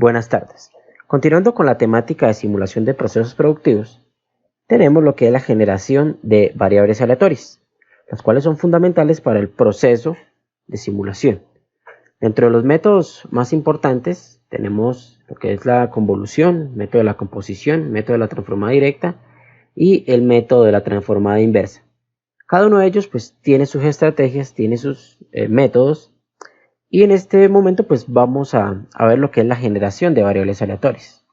Buenas tardes. Continuando con la temática de simulación de procesos productivos, tenemos lo que es la generación de variables aleatorias, las cuales son fundamentales para el proceso de simulación. Dentro de los métodos más importantes tenemos lo que es la convolución, método de la composición, método de la transformada directa y el método de la transformada inversa. Cada uno de ellos pues tiene sus estrategias, tiene sus métodos. Y en este momento pues vamos a ver lo que es la generación de variables aleatorias.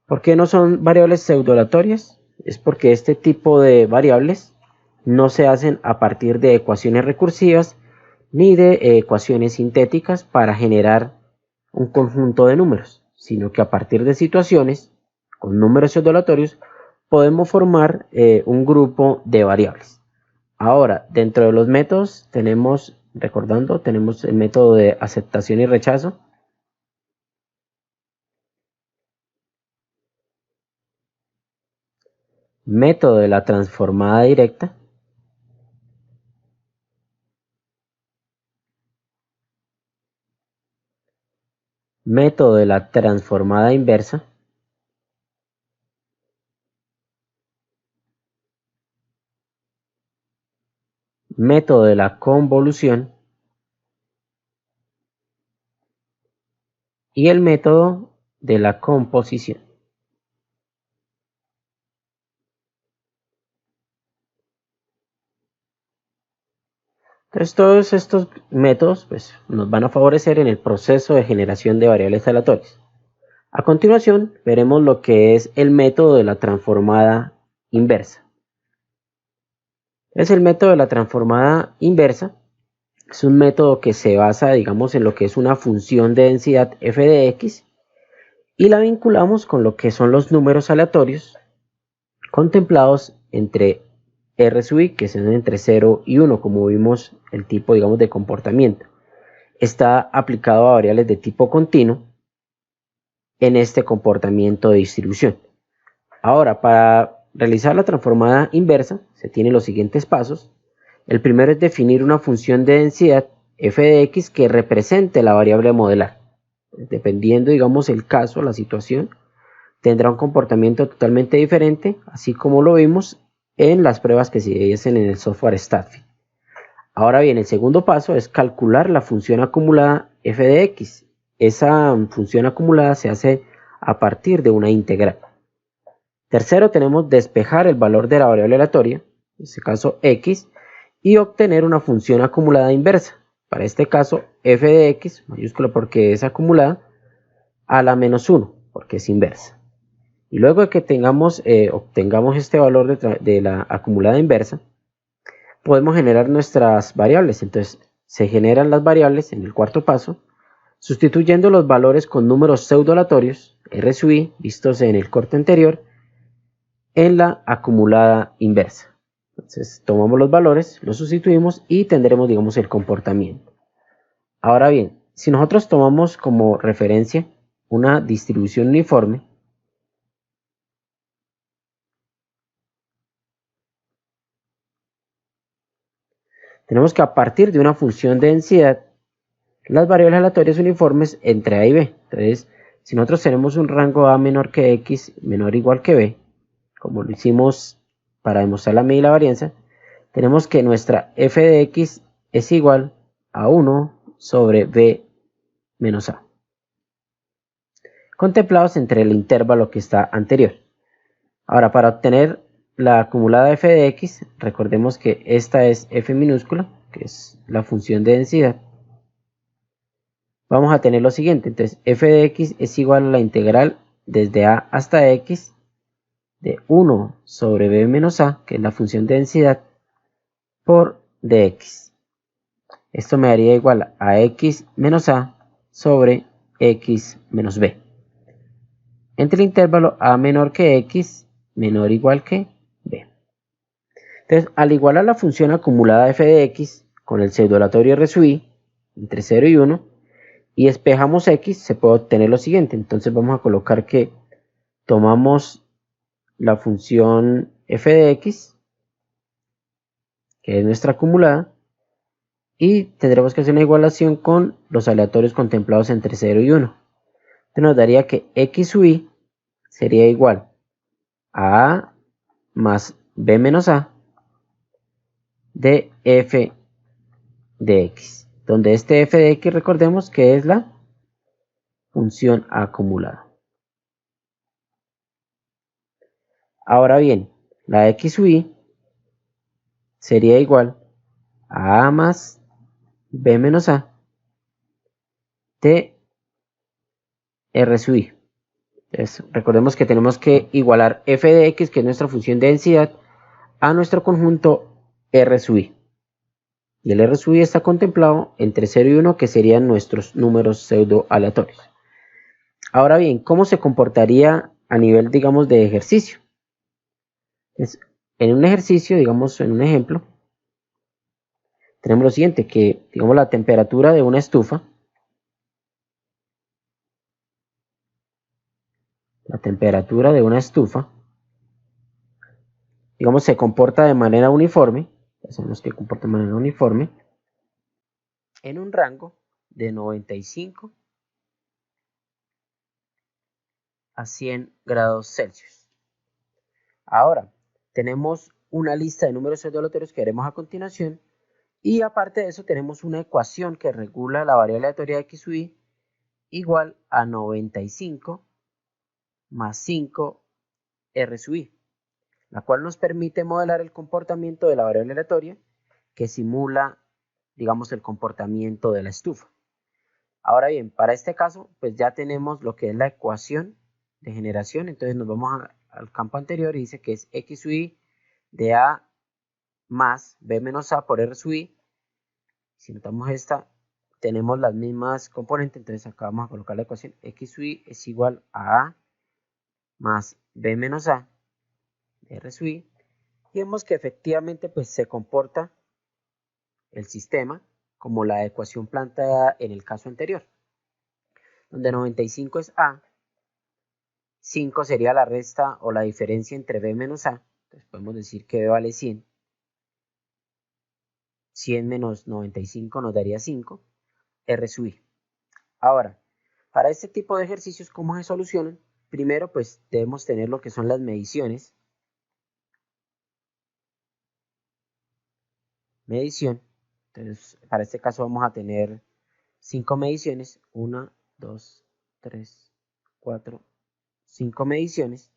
¿Por qué no son variables pseudoaleatorias? Es porque este tipo de variables no se hacen a partir de ecuaciones recursivas ni de ecuaciones sintéticas para generar un conjunto de números, sino que a partir de situaciones con números pseudoaleatorios podemos formar un grupo de variables. Ahora, dentro de los métodos tenemos, tenemos el método de aceptación y rechazo. Método de la transformada directa. Método de la transformada inversa. Método de la convolución. Y el método de la composición. Entonces todos estos métodos pues, nos van a favorecer en el proceso de generación de variables aleatorias. A continuación veremos lo que es el método de la transformada inversa. Es el método de la transformada inversa. Es un método que se basa, digamos, en lo que es una función de densidad f de x y la vinculamos con lo que son los números aleatorios contemplados entre r sub i, que son entre 0 y 1, como vimos el tipo, digamos, de comportamiento. Está aplicado a variables de tipo continuo en este comportamiento de distribución. Ahora, para realizar la transformada inversa, se tienen los siguientes pasos. El primero es definir una función de densidad f de x que represente la variable a modelar. Dependiendo, digamos, el caso, la situación, tendrá un comportamiento totalmente diferente, así como lo vimos en las pruebas que se hacen en el software StatFit. Ahora bien, el segundo paso es calcular la función acumulada f de x. Esa función acumulada se hace a partir de una integral. Tercero, tenemos despejar el valor de la variable aleatoria, en este caso x, y obtener una función acumulada inversa. Para este caso, f de x, mayúscula porque es acumulada, a la menos 1, porque es inversa. Y luego de que obtengamos este valor de la acumulada inversa, podemos generar nuestras variables. Entonces, se generan las variables en el cuarto paso, sustituyendo los valores con números pseudoaleatorios, r sub i, vistos en el corte anterior, en la acumulada inversa. Entonces, tomamos los valores, los sustituimos y tendremos, digamos, el comportamiento. Ahora bien, si nosotros tomamos como referencia una distribución uniforme, tenemos que a partir de una función de densidad, las variables aleatorias uniformes entre A y B. Entonces, si nosotros tenemos un rango A menor que X, menor o igual que B, como lo hicimos para demostrar la medida y la varianza, tenemos que nuestra f de x es igual a 1 sobre b menos a, contemplados entre el intervalo que está anterior. Ahora, para obtener la acumulada f de x, recordemos que esta es f minúscula, que es la función de densidad. Vamos a tener lo siguiente, entonces f de x es igual a la integral desde a hasta x de 1 sobre b menos a, que es la función de densidad, por dx. Esto me daría igual a x menos a sobre x menos b. Entre el intervalo a menor que x, menor o igual que b. Entonces, al igualar la función acumulada f de x con el pseudoaleatorio r sub i, entre 0 y 1, y despejamos x, se puede obtener lo siguiente. Entonces vamos a colocar que tomamos la función f de x, que es nuestra acumulada, y tendremos que hacer una igualación con los aleatorios contemplados entre 0 y 1. Entonces nos daría que x sub i sería igual a más b menos a de f de x, donde este f de x recordemos que es la función acumulada. Ahora bien, la x sub i sería igual a más b menos a de r sub i. Entonces, recordemos que tenemos que igualar f de x, que es nuestra función de densidad, a nuestro conjunto r sub i. Y el r sub i está contemplado entre 0 y 1, que serían nuestros números pseudo aleatorios. Ahora bien, ¿cómo se comportaría a nivel, digamos, de ejercicio? En un ejercicio, digamos, en un ejemplo, tenemos lo siguiente, que digamos la temperatura de una estufa, digamos, se comporta de manera uniforme, hacemos que comporta de manera uniforme, en un rango de 95 a 100 grados Celsius. Ahora, tenemos una lista de números pseudo-aleatorios que veremos a continuación, y aparte de eso tenemos una ecuación que regula la variable aleatoria de x sub i igual a 95 más 5 r sub i, la cual nos permite modelar el comportamiento de la variable aleatoria que simula, digamos, el comportamiento de la estufa. Ahora bien, para este caso, pues ya tenemos lo que es la ecuación de generación. Entonces nos vamos al campo anterior y dice que es x sub i de a más b menos a por r sub i. Si notamos esta, tenemos las mismas componentes, entonces acá vamos a colocar la ecuación x sub i es igual a más b menos a de r sub i. Y vemos que efectivamente pues se comporta el sistema como la ecuación planteada en el caso anterior, donde 95 es a, 5 sería la resta o la diferencia entre b menos a, entonces podemos decir que b vale 100, 100 menos 95 nos daría 5, r sub i. Ahora, para este tipo de ejercicios, ¿cómo se solucionan? Primero, pues debemos tener lo que son las mediciones. Medición. Entonces, para este caso vamos a tener 5 mediciones. 1, 2, 3, 4, 5 mediciones.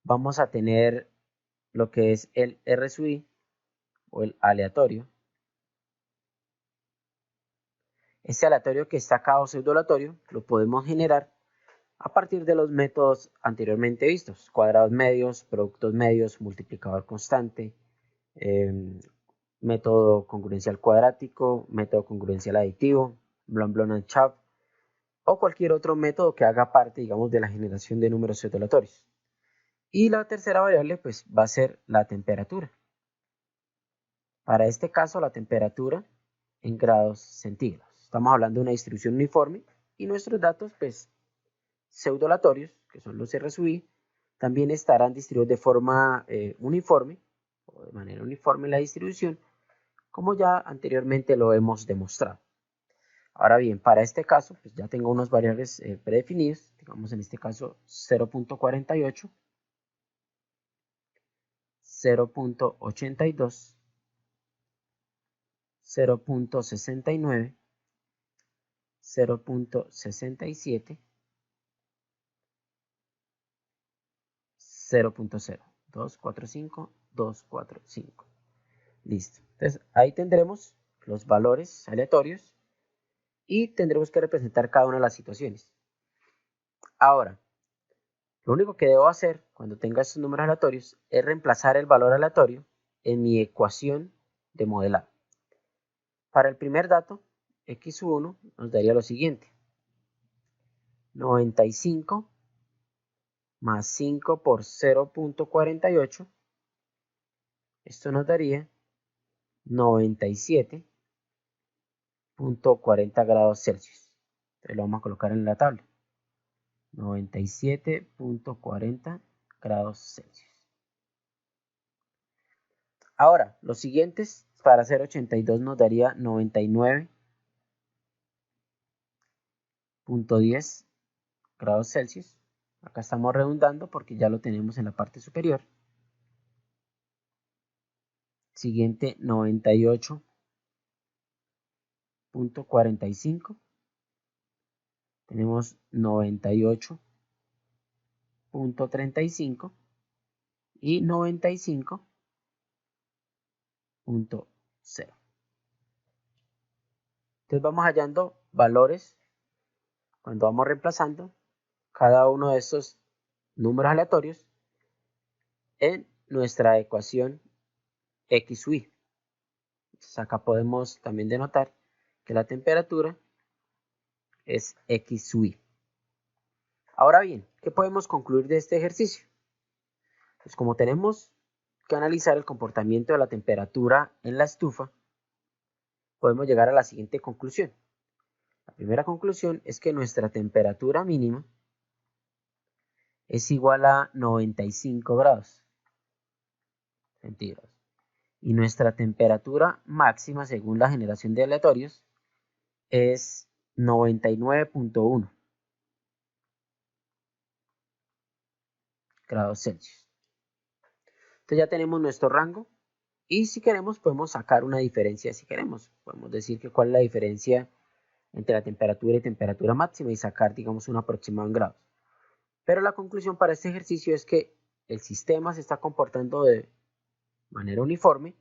Vamos a tener lo que es el r sub i o el aleatorio. Este aleatorio que está acá o pseudo aleatorio lo podemos generar a partir de los métodos anteriormente vistos: cuadrados medios, productos medios, multiplicador constante, método congruencial cuadrático, método congruencial aditivo, Blanc-Blanc-Chaft, o cualquier otro método que haga parte, digamos, de la generación de números pseudo-aleatorios. Y la tercera variable pues va a ser la temperatura. Para este caso, la temperatura en grados centígrados. Estamos hablando de una distribución uniforme y nuestros datos pues pseudo-aleatorios, que son los R sub i, también estarán distribuidos de forma uniforme o de manera uniforme en la distribución, como ya anteriormente lo hemos demostrado. Ahora bien, para este caso, pues ya tengo unos variables predefinidos, digamos en este caso 0.48, 0.82, 0.69, 0.67, 0.0, 245, 245. Listo. Entonces ahí tendremos los valores aleatorios y tendremos que representar cada una de las situaciones. Ahora, lo único que debo hacer cuando tenga estos números aleatorios es reemplazar el valor aleatorio en mi ecuación de modelado. Para el primer dato, x sub 1 nos daría lo siguiente: 95 más 5 por 0.48, esto nos daría 97.40 grados Celsius. Entonces lo vamos a colocar en la tabla. 97.40 grados Celsius. Ahora, los siguientes, para hacer 82 nos daría 99.10 grados Celsius. Acá estamos redundando porque ya lo tenemos en la parte superior. Siguiente, 98.45. Tenemos 98.35 y 95.0. Entonces vamos hallando valores cuando vamos reemplazando cada uno de estos números aleatorios en nuestra ecuación X sub y. Entonces acá podemos también denotar que la temperatura es X sub y. Ahora bien, ¿qué podemos concluir de este ejercicio? Pues como tenemos que analizar el comportamiento de la temperatura en la estufa, podemos llegar a la siguiente conclusión. La primera conclusión es que nuestra temperatura mínima es igual a 95 grados centígrados. Y nuestra temperatura máxima, según la generación de aleatorios, es 99.1 grados Celsius. Entonces ya tenemos nuestro rango y si queremos podemos sacar una diferencia. Si queremos, podemos decir que cuál es la diferencia entre la temperatura y temperatura máxima y sacar, digamos, un aproximado en grados. Pero la conclusión para este ejercicio es que el sistema se está comportando de manera uniforme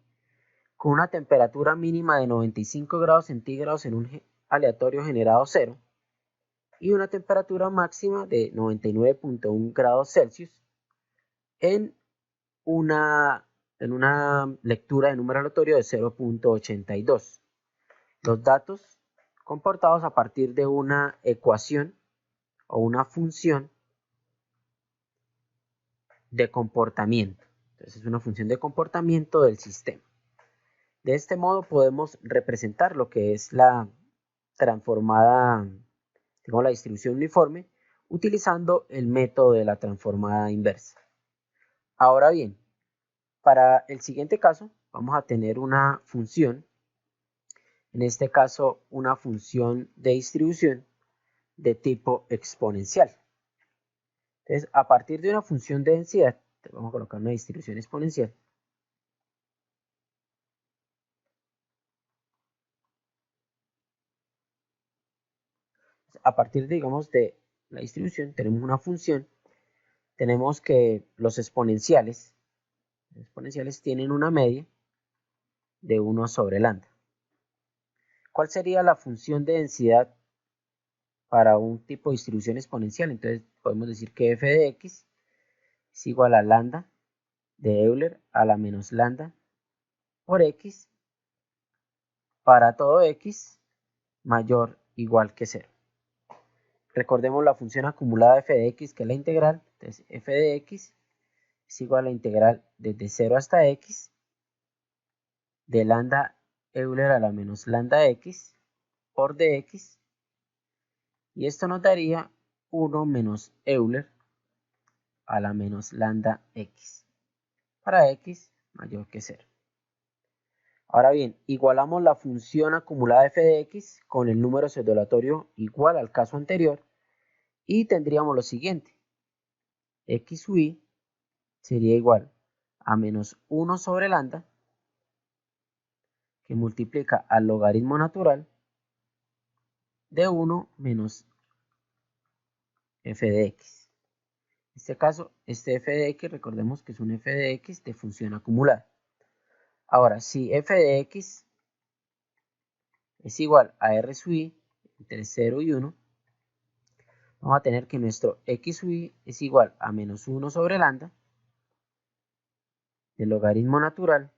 con una temperatura mínima de 95 grados centígrados en un aleatorio generado 0 y una temperatura máxima de 99.1 grados Celsius en una lectura de número aleatorio de 0.82. Los datos comportados a partir de una ecuación o una función de comportamiento. Entonces es una función de comportamiento del sistema. De este modo podemos representar lo que es la transformada, digamos, la distribución uniforme, utilizando el método de la transformada inversa. Ahora bien, para el siguiente caso vamos a tener una función, en este caso una función de distribución de tipo exponencial. Entonces, a partir de una función de densidad, vamos a colocar una distribución exponencial. A partir, digamos, de la distribución, tenemos una función. Tenemos que los exponenciales tienen una media de 1 sobre lambda. ¿Cuál sería la función de densidad para un tipo de distribución exponencial? Entonces podemos decir que f de x es igual a lambda de Euler a la menos lambda por x para todo x mayor o igual que 0. Recordemos la función acumulada f de x, que es la integral. Entonces f de x es igual a la integral desde 0 hasta x de lambda Euler a la menos lambda x por dx. Y esto nos daría 1 menos Euler a la menos lambda x para x mayor que 0. Ahora bien, igualamos la función acumulada f de x con el número pseudoaleatorio igual al caso anterior y tendríamos lo siguiente. X sub y sería igual a menos 1 sobre lambda que multiplica al logaritmo natural de 1 menos f de x. En este caso, este f de x, recordemos que es un f de x de función acumulada. Ahora, si f de x es igual a r sub y entre 0 y 1, vamos a tener que nuestro x sub y es igual a menos 1 sobre lambda del logaritmo natural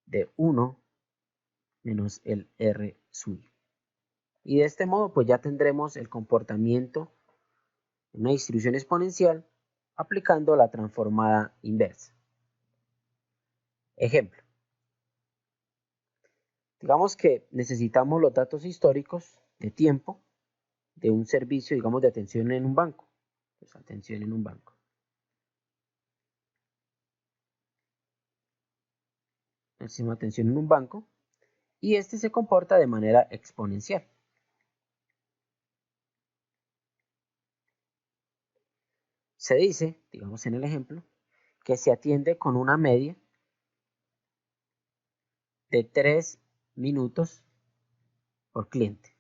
de 1 menos el r sub y. Y de este modo, pues ya tendremos el comportamiento de una distribución exponencial aplicando la transformada inversa. Ejemplo. Digamos que necesitamos los datos históricos de tiempo de un servicio, digamos, de atención en un banco. Pues atención en un banco. Decimos atención en un banco. Y este se comporta de manera exponencial. Se dice, digamos en el ejemplo, que se atiende con una media de 3 minutos por cliente.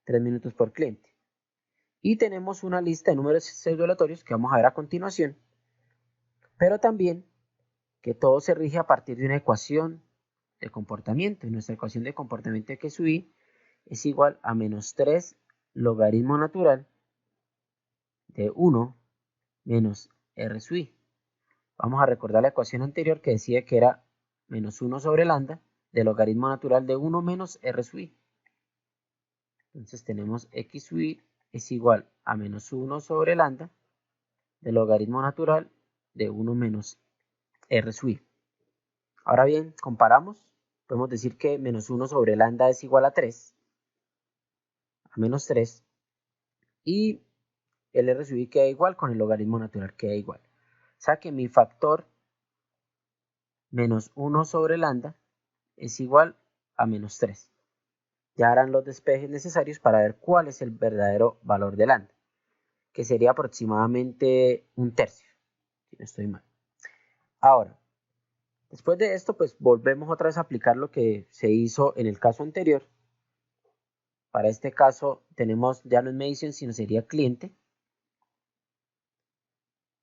3 minutos por cliente. Y tenemos una lista de números pseudo-aleatorios que vamos a ver a continuación, pero también que todo se rige a partir de una ecuación de comportamiento. Y nuestra ecuación de comportamiento que subí es igual a menos 3 logaritmo natural de 1 menos r sub i. Vamos a recordar la ecuación anterior que decía que era menos 1 sobre lambda del logaritmo natural de 1 menos r sub i. Entonces tenemos x sub i es igual a menos 1 sobre lambda del logaritmo natural de 1 menos r sub i. Ahora bien, comparamos. Podemos decir que menos 1 sobre lambda es igual a 3, a menos 3, y el r sub i queda igual con el logaritmo natural, queda igual. O sea que mi factor menos 1 sobre lambda es igual a menos 3. Ya harán los despejes necesarios para ver cuál es el verdadero valor de lambda, que sería aproximadamente un tercio, si no estoy mal. Ahora, después de esto, pues volvemos otra vez a aplicar lo que se hizo en el caso anterior. Para este caso tenemos, ya no es medición, sino sería cliente.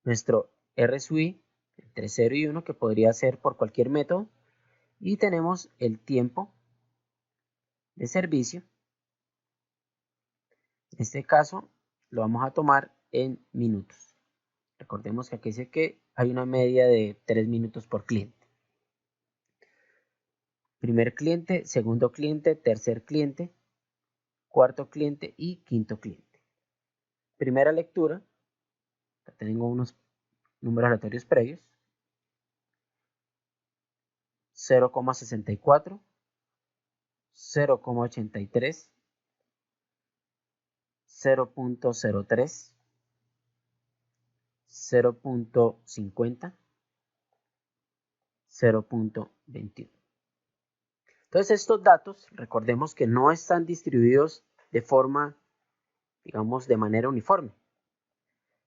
Nuestro R sub i entre 0 y 1, que podría ser por cualquier método. Y tenemos el tiempo de servicio. En este caso lo vamos a tomar en minutos. Recordemos que aquí dice que hay una media de 3 minutos por cliente. Primer cliente, segundo cliente, tercer cliente, cuarto cliente y quinto cliente. Primera lectura, acá tengo unos números aleatorios previos. 0,64, 0,83, 0,03, 0,50, 0,21. Entonces estos datos, recordemos que no están distribuidos de forma, digamos, de manera uniforme,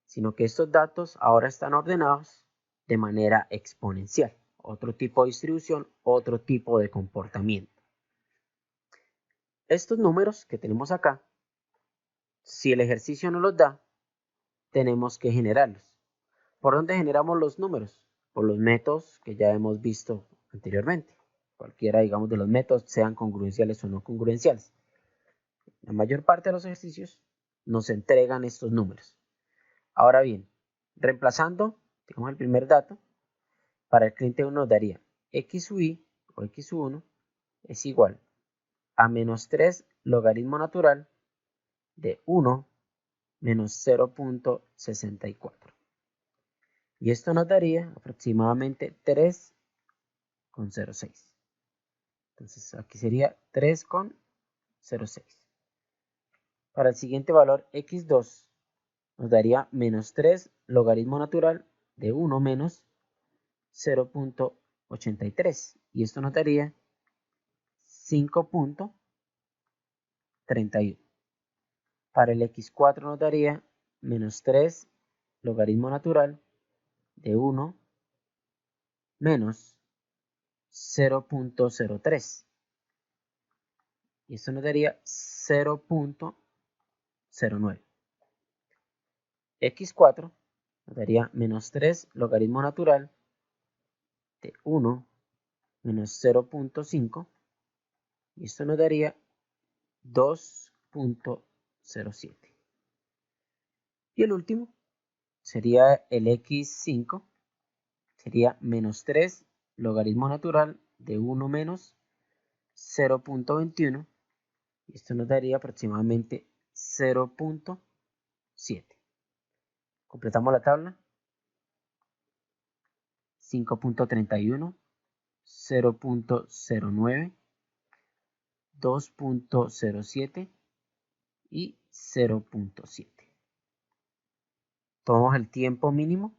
sino que estos datos ahora están ordenados de manera exponencial. Otro tipo de distribución, otro tipo de comportamiento. Estos números que tenemos acá, si el ejercicio no los da, tenemos que generarlos. ¿Por dónde generamos los números? Por los métodos que ya hemos visto anteriormente. Cualquiera, digamos, de los métodos, sean congruenciales o no congruenciales. La mayor parte de los ejercicios nos entregan estos números. Ahora bien, reemplazando, digamos, el primer dato, para el cliente 1 nos daría x sub i o x sub 1 es igual a menos 3 logaritmo natural de 1 menos 0,64. Y esto nos daría aproximadamente 3,06. Entonces aquí sería 3,06. Para el siguiente valor x2 nos daría menos 3 logaritmo natural de 1 menos 0,83. Y esto nos daría 5,31. Para el x4 nos daría menos 3 logaritmo natural de 1 menos 0,03. Y esto nos daría 0,09. x4 nos daría menos 3 logaritmo natural de 1 menos 0,5. Y esto nos daría 2,07. Y el último sería el x5, sería menos 3 logaritmo natural de 1 menos 0,21. Y esto nos daría aproximadamente 0,7. Completamos la tabla. 5,31, 0,09, 2.07 y 0.7. Tomamos el tiempo mínimo.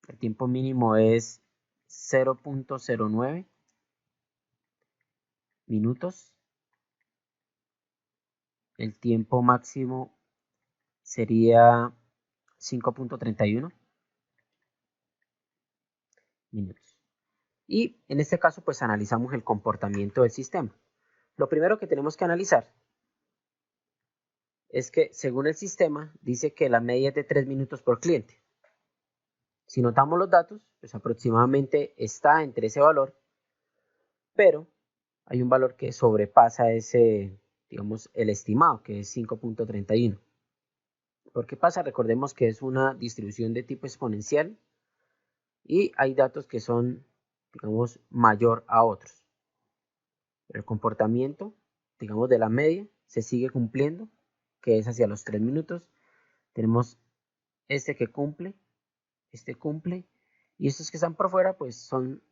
El tiempo mínimo es 0.09 minutos. El tiempo máximo sería 5.31 minutos. Y en este caso, pues analizamos el comportamiento del sistema. Lo primero que tenemos que analizar es que según el sistema dice que la media es de 3 minutos por cliente. Si notamos los datos, pues aproximadamente está entre ese valor, pero hay un valor que sobrepasa ese, digamos, el estimado, que es 5.31. ¿Por qué pasa? Recordemos que es una distribución de tipo exponencial y hay datos que son, digamos, mayor a otros. El comportamiento, digamos, de la media se sigue cumpliendo, que es hacia los 3 minutos. Tenemos este que cumple, este cumple, y estos que están por fuera, pues son,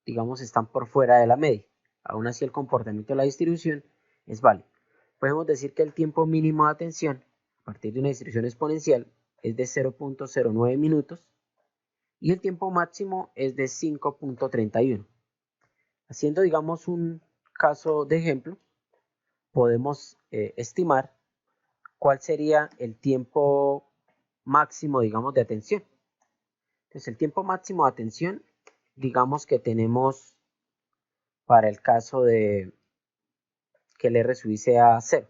digamos, están por fuera de la media. Aún así, el comportamiento de la distribución es válido. Podemos decir que el tiempo mínimo de atención a partir de una distribución exponencial es de 0.09 minutos y el tiempo máximo es de 5.31. Haciendo, digamos, un caso de ejemplo, podemos estimar cuál sería el tiempo máximo, digamos, de atención. Entonces, el tiempo máximo de atención, digamos que tenemos para el caso de que el R sub I sea 0.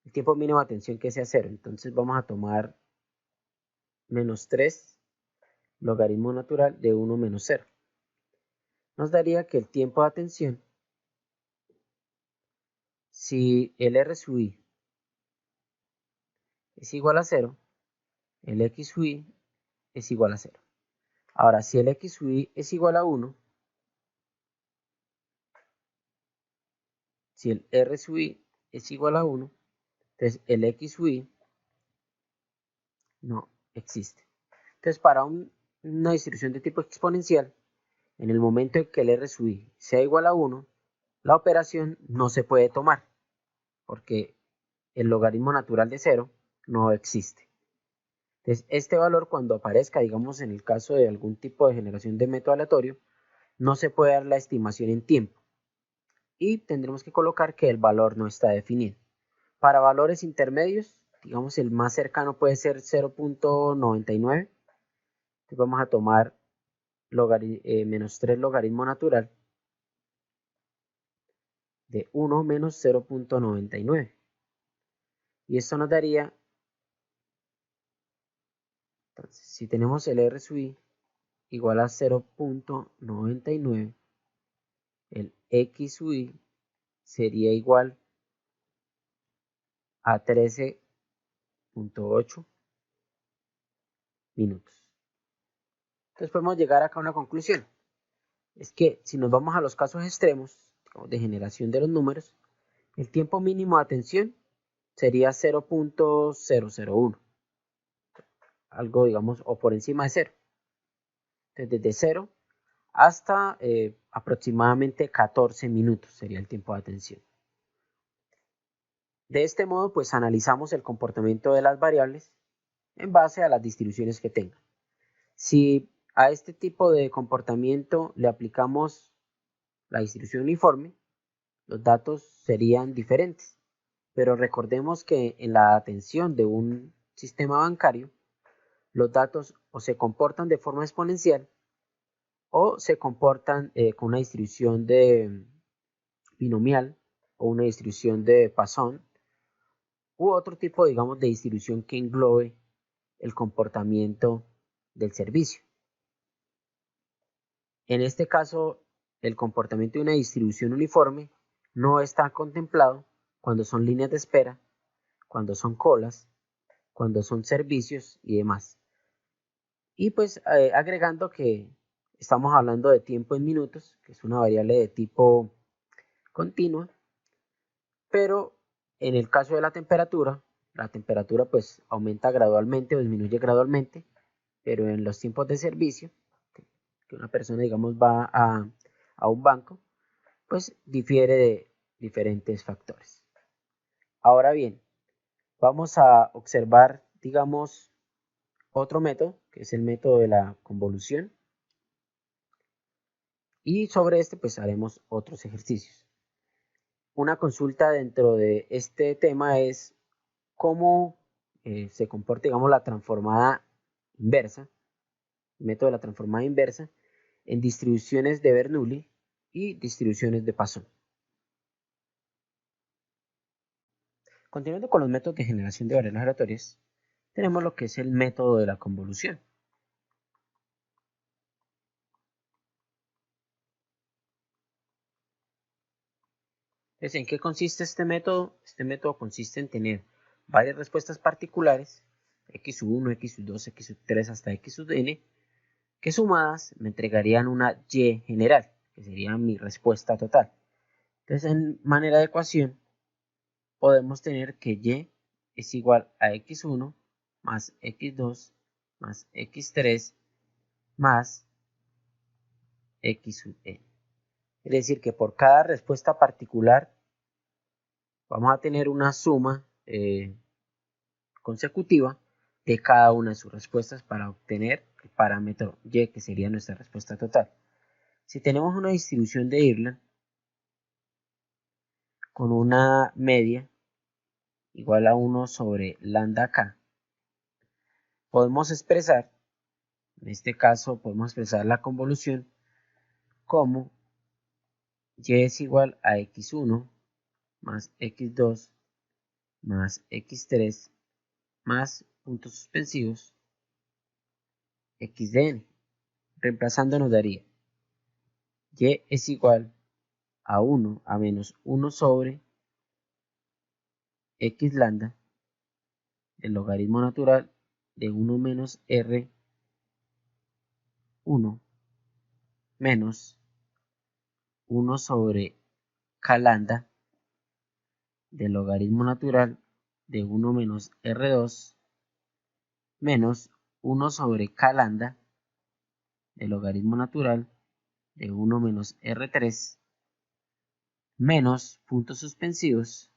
El tiempo mínimo de atención que sea 0. Entonces, vamos a tomar menos 3 logaritmo natural de 1 menos 0. Nos daría que el tiempo de atención, si el R sub I es igual a 0, el X sub I es igual a 0. Ahora, si el X sub I es igual a 1, si el R sub I es igual a 1, entonces el X sub I no existe. Entonces, para una distribución de tipo exponencial, en el momento en que el R sub I sea igual a 1, la operación no se puede tomar, porque el logaritmo natural de 0 no existe. Entonces, este valor cuando aparezca, digamos en el caso de algún tipo de generación de método aleatorio, no se puede dar la estimación en tiempo. Y tendremos que colocar que el valor no está definido. Para valores intermedios, digamos el más cercano puede ser 0.99. Entonces vamos a tomar menos 3 logaritmo natural de 1 menos 0.99. Y esto nos daría, entonces, si tenemos el R sub I igual a 0.99, el X sub I sería igual a 13.8 minutos. Entonces podemos llegar acá a una conclusión. Es que si nos vamos a los casos extremos de generación de los números, el tiempo mínimo de atención sería 0.001. Algo, digamos, o por encima de 0. Entonces, desde 0 hasta aproximadamente 14 minutos sería el tiempo de atención. De este modo, pues analizamos el comportamiento de las variables en base a las distribuciones que tengan. Si a este tipo de comportamiento le aplicamos la distribución uniforme, los datos serían diferentes. Pero recordemos que en la atención de un sistema bancario, los datos o se comportan de forma exponencial o se comportan con una distribución de binomial o una distribución de Poisson u otro tipo, digamos, de distribución que englobe el comportamiento del servicio. En este caso, el comportamiento de una distribución uniforme no está contemplado cuando son líneas de espera, cuando son colas, cuando son servicios y demás. Y pues agregando que estamos hablando de tiempo en minutos, que es una variable de tipo continua, pero en el caso de la temperatura pues aumenta gradualmente o disminuye gradualmente, pero en los tiempos de servicio, que que una persona, digamos, va a un banco, pues difiere de diferentes factores. Ahora bien, vamos a observar, digamos, otro método, que es el método de la convolución. Y sobre este, pues haremos otros ejercicios. Una consulta dentro de este tema es cómo se comporta, digamos, la transformada inversa, el método de la transformada inversa, en distribuciones de Bernoulli y distribuciones de Poisson. Continuando con los métodos de generación de variables aleatorias, tenemos lo que es el método de la convolución. Entonces, ¿en qué consiste este método? Este método consiste en tener varias respuestas particulares, x sub 1, x sub 2, x sub 3 hasta x sub n, que sumadas me entregarían una y general, que sería mi respuesta total. Entonces, en manera de ecuación, podemos tener que y es igual a x1 más x2 más x3 más x sub n. Es decir, que por cada respuesta particular vamos a tener una suma consecutiva de cada una de sus respuestas para obtener el parámetro y, que sería nuestra respuesta total. Si tenemos una distribución de Irland con una media igual a 1 sobre lambda k, podemos expresar, en este caso podemos expresar la convolución como y es igual a x1 más x2 más x3 más puntos suspensivos x de n. Reemplazando nos daría y es igual a 1 a menos 1 sobre x lambda, el logaritmo natural de 1 menos r1 menos 1 sobre k lambda, del logaritmo natural de 1 menos r2 menos 1 sobre k lambda, del logaritmo natural de 1 menos r3 menos puntos suspensivos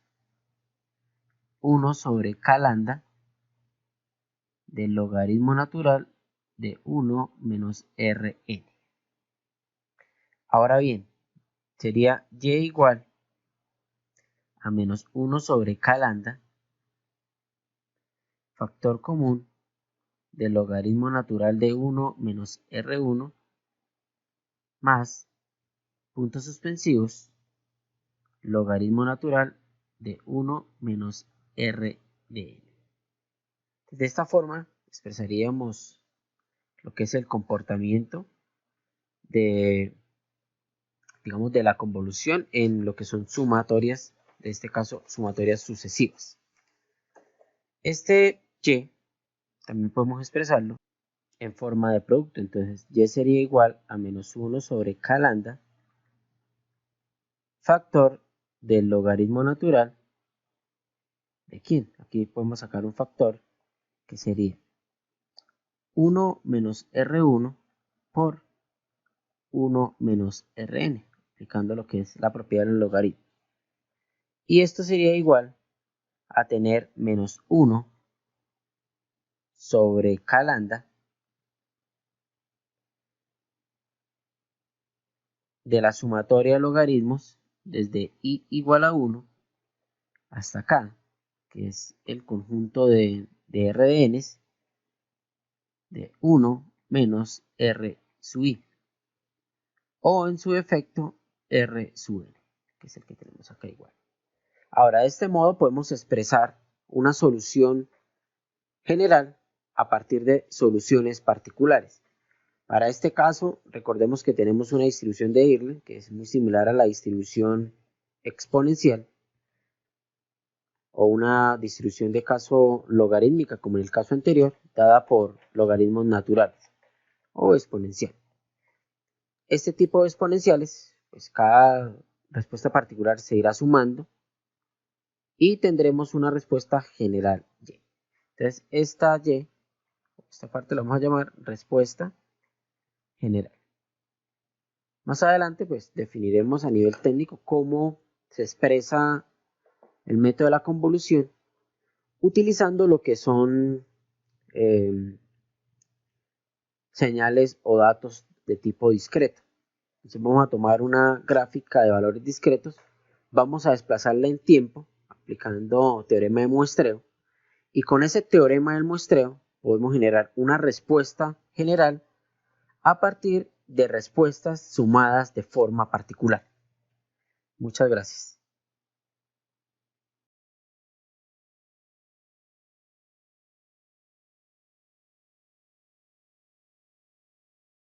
1 sobre k lambda, del logaritmo natural de 1 menos Rn. Ahora bien, sería y igual a menos 1 sobre k lambda, factor común del logaritmo natural de 1 menos R1 más puntos suspensivos, logaritmo natural de 1 menos R de n. De esta forma expresaríamos lo que es el comportamiento de, digamos, de la convolución en lo que son sumatorias, de este caso sumatorias sucesivas. Este y también podemos expresarlo en forma de producto, entonces y sería igual a menos 1 sobre k lambda, factor del logaritmo natural de quién. Aquí podemos sacar un factor que sería 1 menos R1 por 1 menos Rn, aplicando lo que es la propiedad del logaritmo. Y esto sería igual a tener menos 1 sobre k lambda de la sumatoria de logaritmos desde i igual a 1 hasta k, que es el conjunto de r de n de 1 menos r sub i, o en su efecto r sub n, que es el que tenemos acá igual. Ahora, de este modo podemos expresar una solución general a partir de soluciones particulares. Para este caso, recordemos que tenemos una distribución de Irlen que es muy similar a la distribución exponencial o una distribución de caso logarítmica, como en el caso anterior, dada por logaritmos naturales o exponencial. Este tipo de exponenciales, pues cada respuesta particular se irá sumando y tendremos una respuesta general y. Entonces, esta parte la vamos a llamar respuesta general. Más adelante pues definiremos a nivel técnico cómo se expresa el método de la convolución utilizando lo que son señales o datos de tipo discreto. Entonces vamos a tomar una gráfica de valores discretos, vamos a desplazarla en tiempo aplicando teorema de muestreo y con ese teorema del muestreo podemos generar una respuesta general a partir de respuestas sumadas de forma particular. Muchas gracias.